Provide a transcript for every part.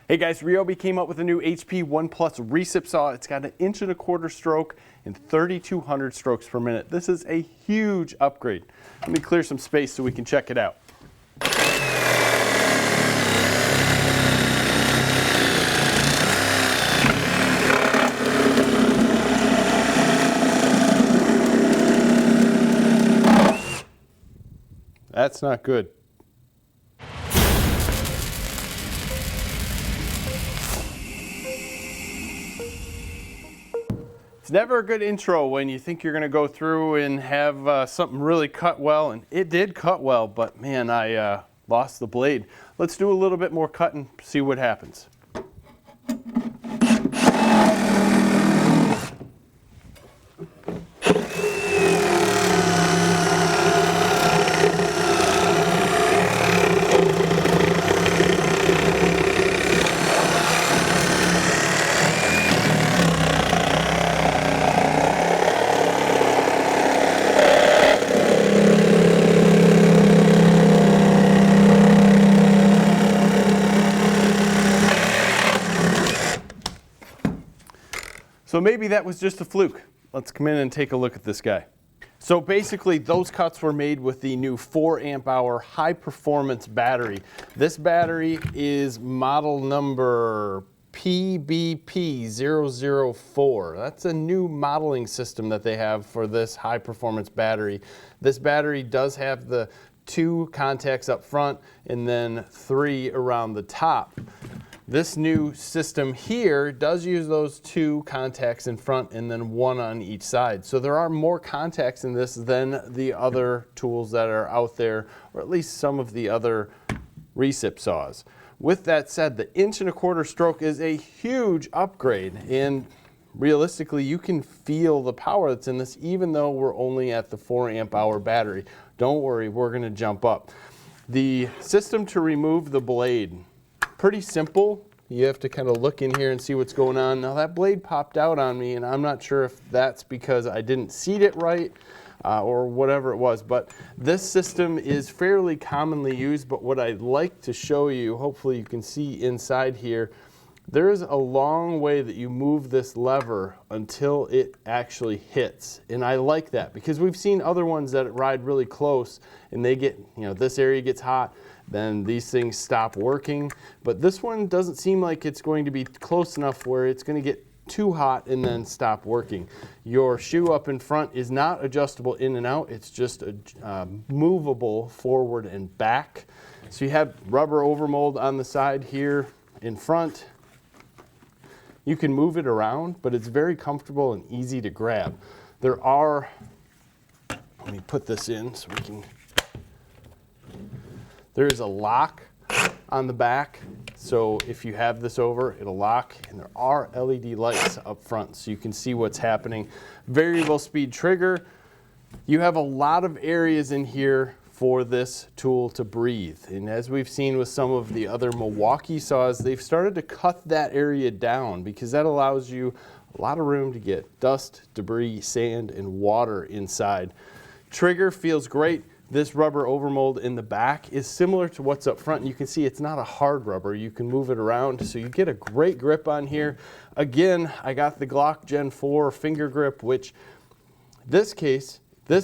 Hey guys, Ryobi came up with a new HP 1 Plus Recip saw. It's got an 1.25" stroke and 3,200 strokes per minute. This is a huge upgrade. Let me clear some space so we can check it out. That's not good. It's never a good intro when you think you're going to go through and have something really cut well, and it did cut well, but man, I lost the blade. Let's do a little bit more cutting, see what happens. So maybe that was just a fluke. Let's come in and take a look at this guy. So basically those cuts were made with the new 4 amp hour high performance battery. This battery is model number PBP004. That's a new modeling system that they have for this high performance battery. This battery does have the 2 contacts up front and then 3 around the top. This new system here does use those 2 contacts in front and then 1 on each side. So there are more contacts in this than the other tools that are out there, or at least some of the other Recip saws. With that said, the 1.25" stroke is a huge upgrade, and realistically you can feel the power that's in this even though we're only at the 4 amp hour battery. Don't worry, we're going to jump up. The system to remove the blade, pretty simple. You have to kind of look in here and see what's going on. Now that blade popped out on me, and I'm not sure if that's because I didn't seat it right or whatever it was, but this system is fairly commonly used. But what I'd like to show you, hopefully you can see inside here, there is a long way that you move this lever until it actually hits. And I like that because we've seen other ones that ride really close and they get, this area gets hot, then these things stop working. But this one doesn't seem like it's going to be close enough where it's going to get too hot and then stop working. Your shoe up in front is not adjustable in and out. It's just movable forward and back. So you have rubber overmold on the side here in front. You can move it around, but it's very comfortable and easy to grab. There are, let me put this in so we can, there is a lock on the back. So if you have this over, it'll lock, and there are LED lights up front so you can see what's happening. Variable speed trigger. You have a lot of areas in here for this tool to breathe. And as we've seen with some of the other Milwaukee saws, they've started to cut that area down because that allows you a lot of room to get dust, debris, sand, and water inside. Trigger feels great. This rubber overmold in the back is similar to what's up front. You can see it's not a hard rubber. You can move it around, so you get a great grip on here. Again, I got the Glock Gen 4 finger grip, which this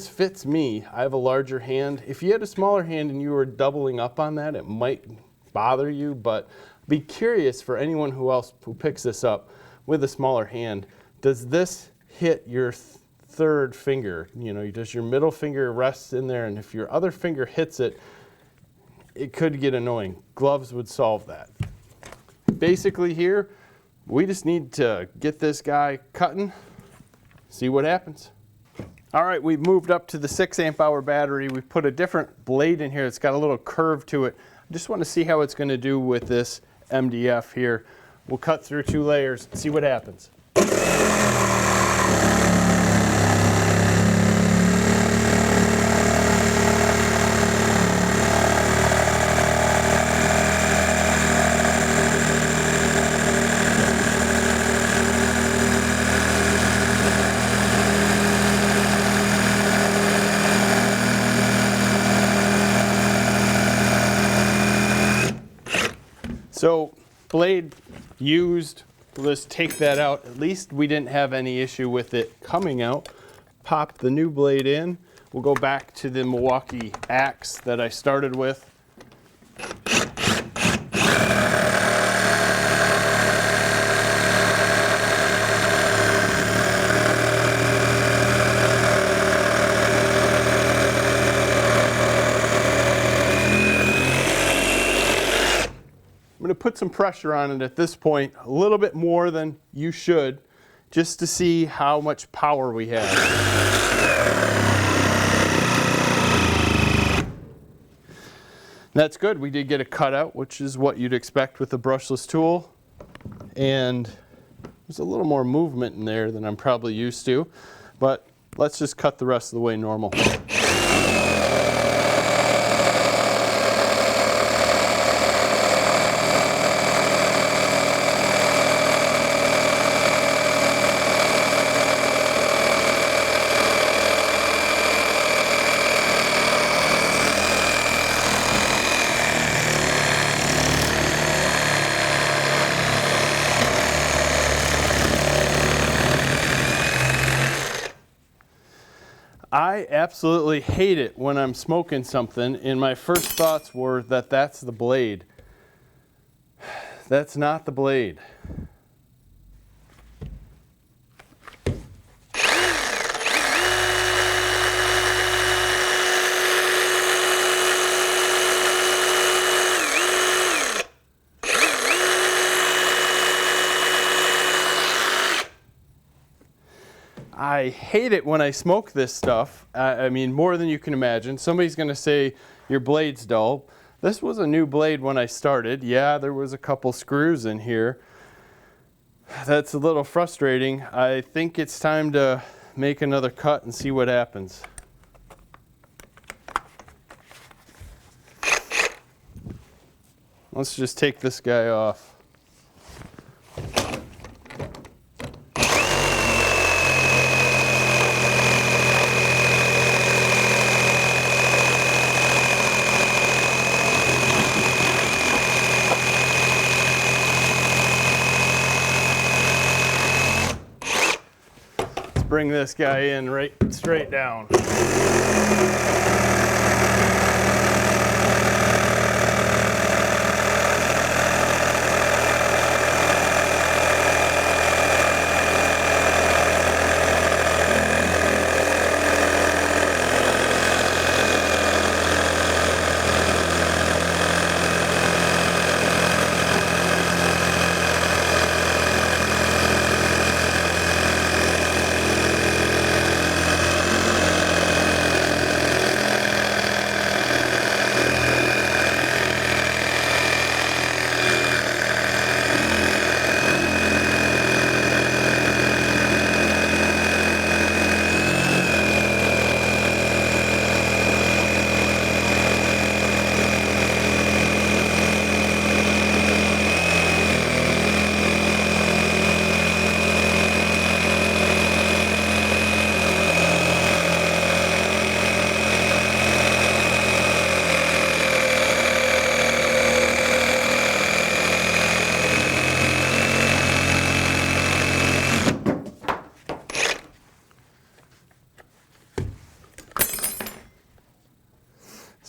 fits me. I have a larger hand. If you had a smaller hand and you were doubling up on that, it might bother you, but be curious for anyone who picks this up with a smaller hand. Does this hit your third finger? Does your middle finger rest in there, and if your other finger hits it, it could get annoying. Gloves would solve that. Basically here, we just need to get this guy cutting, see what happens. All right, we've moved up to the 6 amp hour battery. We've put a different blade in here. It's got a little curve to it. I just want to see how it's going to do with this MDF here. We'll cut through 2 layers and see what happens. So blade used. We'll just take that out. At least we didn't have any issue with it coming out. Pop the new blade in. We'll go back to the Milwaukee axe that I started with. I'm going to put some pressure on it at this point, a little bit more than you should, just to see how much power we have. That's good. We did get a cutout, which is what you'd expect with a brushless tool. And there's a little more movement in there than I'm probably used to, but let's just cut the rest of the way normal. I absolutely hate it when I'm smoking something and my first thoughts were that that's the blade. That's not the blade. I hate it when I smoke this stuff. I mean, more than you can imagine. Somebody's going to say your blade's dull. This was a new blade when I started. Yeah, there was a couple screws in here. That's a little frustrating. I think it's time to make another cut and see what happens. Let's just take this guy off. Bring this guy in right straight down.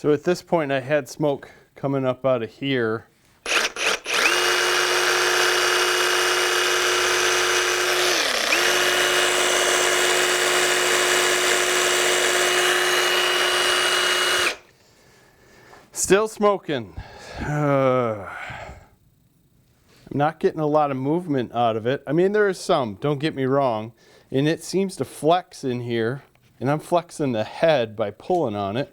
So at this point I had smoke coming up out of here. Still smoking. I'm not getting a lot of movement out of it. I mean, there is some, don't get me wrong, and it seems to flex in here, and I'm flexing the head by pulling on it.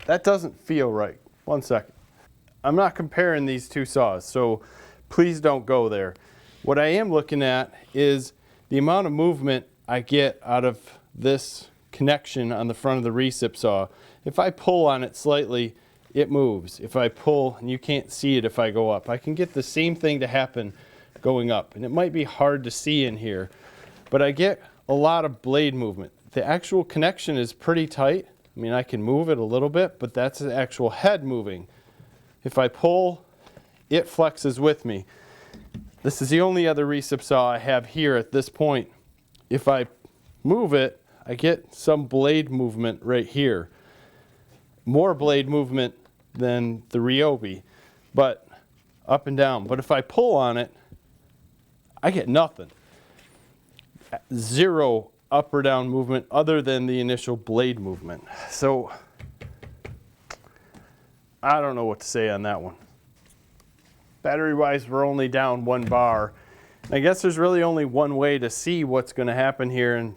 That doesn't feel right. One second. I'm not comparing these two saws, so please don't go there. What I am looking at is the amount of movement I get out of this connection on the front of the Recip saw. If I pull on it slightly, it moves. If I pull, and you can't see it if I go up, I can get the same thing to happen going up. And it might be hard to see in here, but I get a lot of blade movement. The actual connection is pretty tight. I mean, I can move it a little bit, but that's the actual head moving. If I pull, it flexes with me. This is the only other recip saw I have here at this point. If I move it, I get some blade movement right here. More blade movement than the Ryobi, but up and down. But if I pull on it, I get nothing. Zero up or down movement other than the initial blade movement. So I don't know what to say on that one. Battery wise, we're only down 1 bar. I guess there's really only one way to see what's going to happen here, and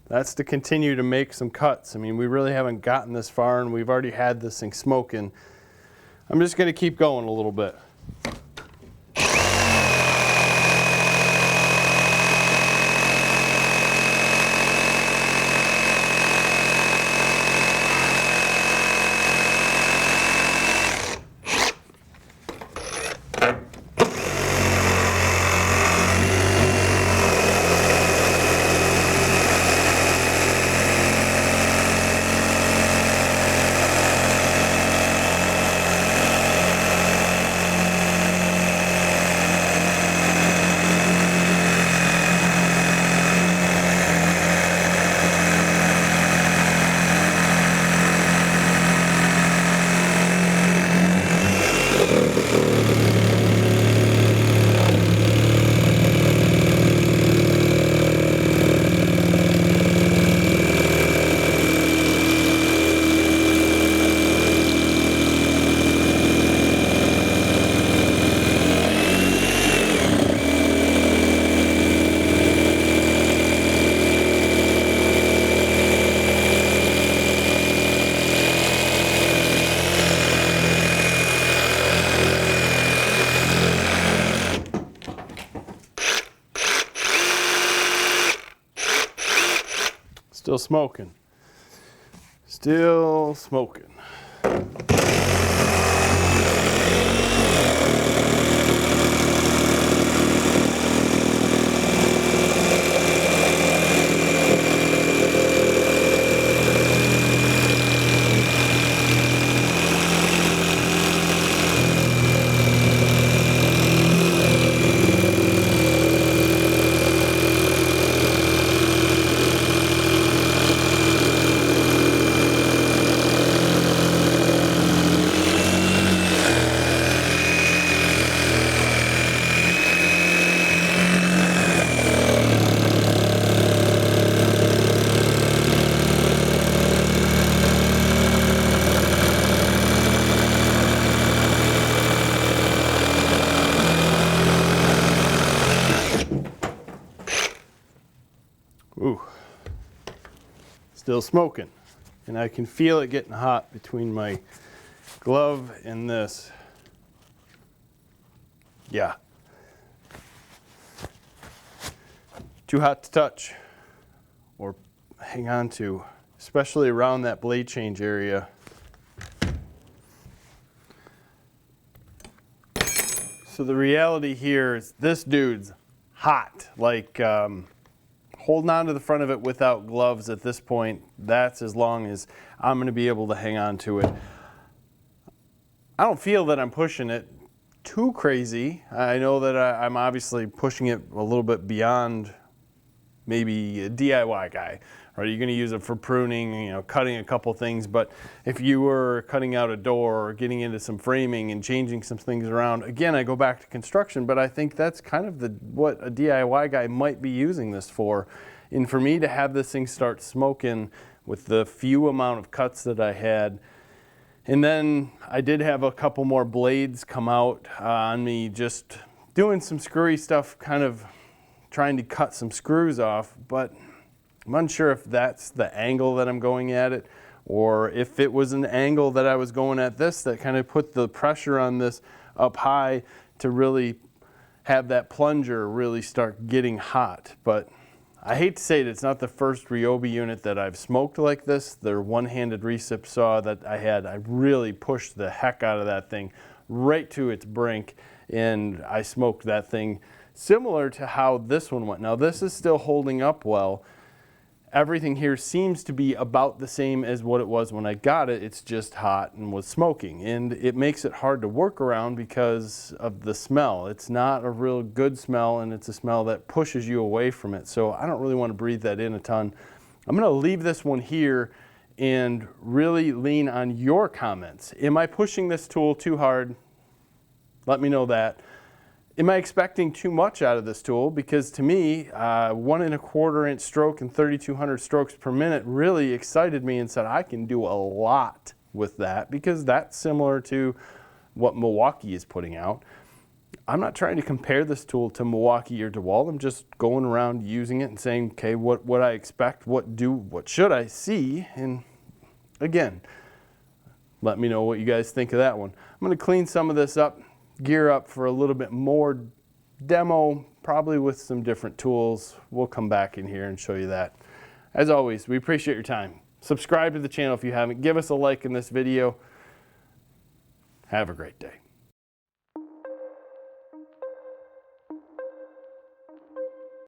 that's to continue to make some cuts. I mean, we really haven't gotten this far, and we've already had this thing smoking. I'm just going to keep going a little bit. Still smoking. Still smoking. Ooh, still smoking. And I can feel it getting hot between my glove and this. Yeah. Too hot to touch or hang on to, especially around that blade change area. So the reality here is this dude's hot, like holding on to the front of it without gloves at this point, that's as long as I'm going to be able to hang on to it. I don't feel that I'm pushing it too crazy. I know that I'm obviously pushing it a little bit beyond maybe a DIY guy. Right? You're going to use it for pruning, you know, cutting a couple things, but if you were cutting out a door or getting into some framing and changing some things around, again, I go back to construction, but I think that's kind of what a DIY guy might be using this for. And for me to have this thing start smoking with the few amount of cuts that I had, and then I did have a couple more blades come out on me just doing some screwy stuff, kind of trying to cut some screws off, but I'm unsure if that's the angle that I'm going at it, or if it was an angle that I was going at this that kind of put the pressure on this up high to really have that plunger really start getting hot. But I hate to say it, it's not the first Ryobi unit that I've smoked like this. Their one-handed recip saw that I had, I really pushed the heck out of that thing right to its brink, and I smoked that thing similar to how this one went. Now this is still holding up well, Everything here seems to be about the same as what it was when I got it. It's just hot and was smoking, and it makes it hard to work around because of the smell. It's not a real good smell, and it's a smell that pushes you away from it. So I don't really want to breathe that in a ton. I'm going to leave this one here and really lean on your comments. Am I pushing this tool too hard? Let me know that. Am I expecting too much out of this tool? Because to me, 1 1/4 inch stroke and 3,200 strokes per minute really excited me and said I can do a lot with that, because that's similar to what Milwaukee is putting out. I'm not trying to compare this tool to Milwaukee or DeWalt. I'm just going around using it and saying, okay, what I expect, what should I see? And again, let me know what you guys think of that one. I'm going to clean some of this up, gear up for a little bit more demo, probably with some different tools. We'll come back in here and show you that. As always, we appreciate your time. Subscribe to the channel if you haven't. Give us a like in this video. Have a great day.